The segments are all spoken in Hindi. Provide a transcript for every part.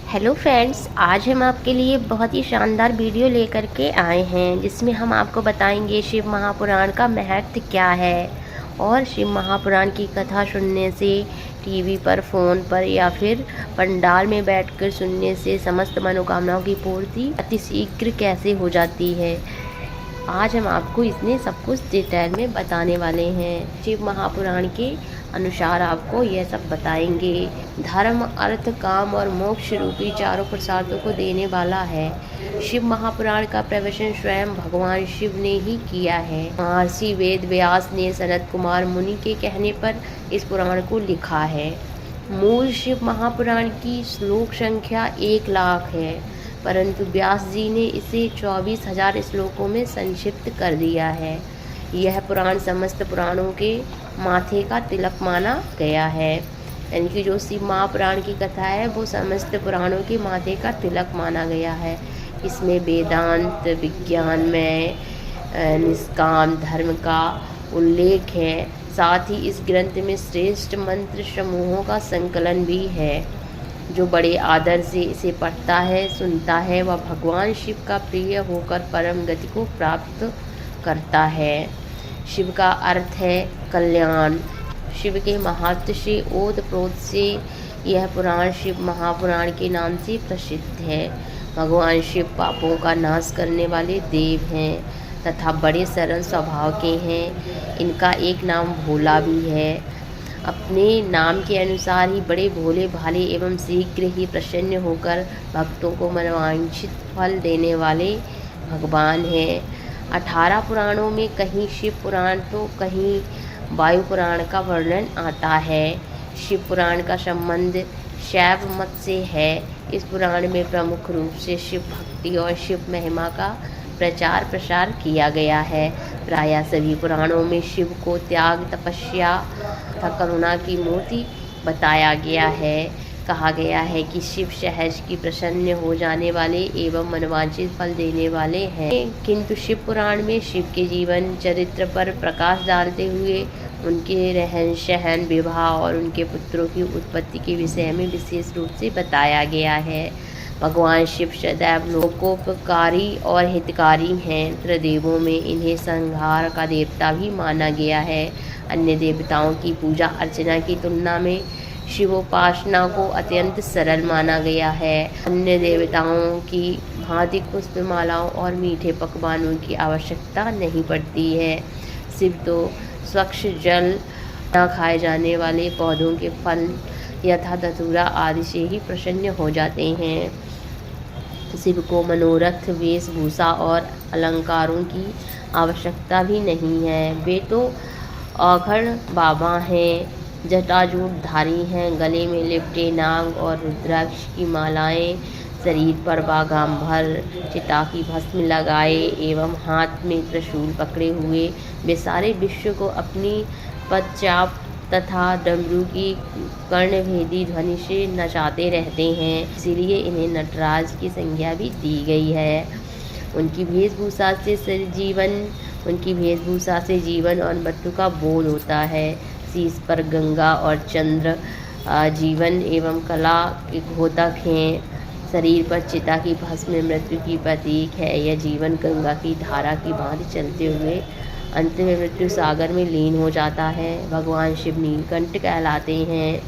हेलो फ्रेंड्स, आज हम आपके लिए बहुत ही शानदार वीडियो लेकर के आए हैं जिसमें हम आपको बताएंगे शिव महापुराण का महत्व क्या है। और शिव महापुराण की कथा सुनने से टीवी पर, फ़ोन पर या फिर पंडाल में बैठकर सुनने से समस्त मनोकामनाओं की पूर्ति अतिशीघ्र कैसे हो जाती है। आज हम आपको इसमें सब कुछ डिटेल में बताने वाले हैं। शिव महापुराण के अनुसार आपको यह सब बताएंगे। धर्म, अर्थ, काम और मोक्ष रूपी चारों पुरुषार्थों को देने वाला है। शिव महापुराण का प्रवचन स्वयं भगवान शिव ने ही किया है। महर्षि वेद व्यास ने सनत कुमार मुनि के कहने पर इस पुराण को लिखा है। मूल शिव महापुराण की श्लोक संख्या 1,00,000 है, परंतु व्यास जी ने इसे 24,000 श्लोकों में संक्षिप्त कर दिया है। यह पुराण समस्त पुराणों के माथे का तिलक माना गया है। यानी कि जो शिव महापुराण की कथा है वो समस्त पुराणों के माथे का तिलक माना गया है। इसमें वेदांत, विज्ञान में निष्काम धर्म का उल्लेख है। साथ ही इस ग्रंथ में श्रेष्ठ मंत्र समूहों का संकलन भी है। जो बड़े आदर से इसे पढ़ता है, सुनता है, वह भगवान शिव का प्रिय होकर परम गति को प्राप्त करता है। शिव का अर्थ है कल्याण। शिव के महत्व से ओतप्रोत से यह पुराण शिव महापुराण के नाम से प्रसिद्ध है। भगवान शिव पापों का नाश करने वाले देव हैं तथा बड़े सरल स्वभाव के हैं। इनका एक नाम भोला भी है। अपने नाम के अनुसार ही बड़े भोले भाले एवं शीघ्र ही प्रसन्न होकर भक्तों को मनोवांछित फल देने वाले भगवान हैं। 18 पुराणों में कहीं शिव पुराण तो कहीं वायु पुराण का वर्णन आता है। शिव पुराण का संबंध शैव मत से है। इस पुराण में प्रमुख रूप से शिव भक्ति और शिव महिमा का प्रचार प्रसार किया गया है। प्रायः सभी पुराणों में शिव को त्याग, तपस्या तथा करुणा की मूर्ति बताया गया है। कहा गया है कि शिव सहज की प्रसन्न हो जाने वाले एवं मनोवांछित फल देने वाले हैं। किंतु शिव पुराण में शिव के जीवन चरित्र पर प्रकाश डालते हुए उनके रहन सहन, विवाह और उनके पुत्रों की उत्पत्ति के विषय में विशेष रूप से बताया गया है। भगवान शिव सदैव लोकोपकारी और हितकारी हैं। त्रिदेवों में इन्हें संहार का देवता भी माना गया है। अन्य देवताओं की पूजा अर्चना की तुलना में शिवोपासना को अत्यंत सरल माना गया है। अन्य देवताओं की भांति पुष्पमालाओं और मीठे पकवानों की आवश्यकता नहीं पड़ती है। शिव तो स्वच्छ जल, न खाए जाने वाले पौधों के फल यथा धतूरा आदि से ही प्रसन्न हो जाते हैं। शिव को मनोरथ, वेशभूषा और अलंकारों की आवश्यकता भी नहीं है। वे तो औघड़ बाबा हैं, जटाजूटधारी हैं, गले में लिपटे नाग और रुद्राक्ष की मालाएं, शरीर पर बागांबर, चिता की भस्म लगाए एवं हाथ में त्रिशूल पकड़े हुए वे सारे विश्व को अपनी पदचाप तथा डमरू की कर्णभेदी ध्वनि से नचाते रहते हैं। इसीलिए इन्हें नटराज की संज्ञा भी दी गई है। उनकी वेशभूषा से जीवन और मृत्यु का बोध होता है। शीश पर गंगा और चंद्र जीवन एवं कला के घोतक हैं। शरीर पर चिता की भस्म मृत्यु की प्रतीक है। यह जीवन गंगा की धारा की भांति चलते हुए अंत में मृत्यु सागर में लीन हो जाता है। भगवान शिव नीलकंठ कहलाते हैं,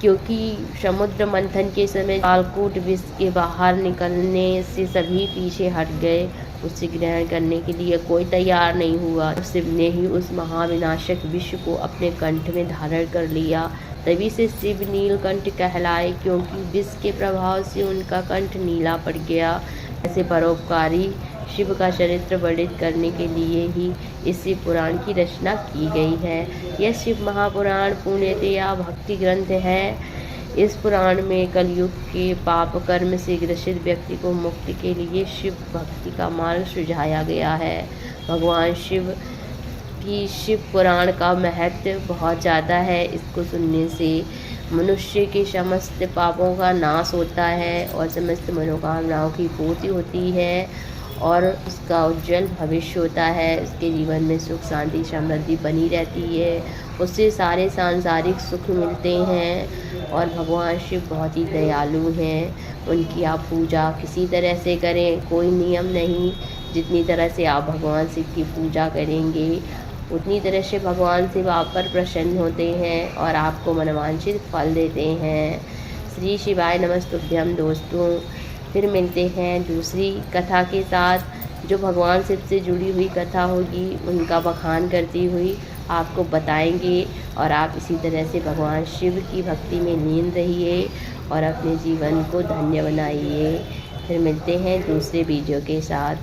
क्योंकि समुद्र मंथन के समय कालकूट विष के बाहर निकलने से सभी पीछे हट गए। उसे ग्रहण करने के लिए कोई तैयार नहीं हुआ। शिव ने ही उस महाविनाशक विष को अपने कंठ में धारण कर लिया। तभी से शिव नीलकंठ कहलाए, क्योंकि विष के प्रभाव से उनका कंठ नीला पड़ गया। ऐसे परोपकारी शिव का चरित्र वर्णित करने के लिए ही इस शिव पुराण की रचना की गई है। यह शिव महापुराण पूर्णतया भक्ति ग्रंथ है। इस पुराण में कलयुग के पाप कर्म से ग्रसित व्यक्ति को मुक्ति के लिए शिव भक्ति का मार्ग सुझाया गया है। भगवान शिव की शिव पुराण का महत्व बहुत ज़्यादा है। इसको सुनने से मनुष्य के समस्त पापों का नाश होता है और समस्त मनोकामनाओं की पूर्ति होती है। और उसका उज्जवल भविष्य होता है। उसके जीवन में सुख शांति समृद्धि बनी रहती है, उससे सारे सांसारिक सुख मिलते हैं। और भगवान शिव बहुत ही दयालु हैं। उनकी आप पूजा किसी तरह से करें, कोई नियम नहीं। जितनी तरह से आप भगवान शिव की पूजा करेंगे उतनी तरह से भगवान शिव आप पर प्रसन्न होते हैं और आपको मनवांछित फल देते हैं। श्री शिवाय नमस्तुभ्यम दोस्तों। फिर मिलते हैं दूसरी कथा के साथ, जो भगवान शिव से जुड़ी हुई कथा होगी उनका बखान करती हुई आपको बताएंगे। और आप इसी तरह से भगवान शिव की भक्ति में लीन रहिए और अपने जीवन को धन्य बनाइए। फिर मिलते हैं दूसरे वीडियो के साथ।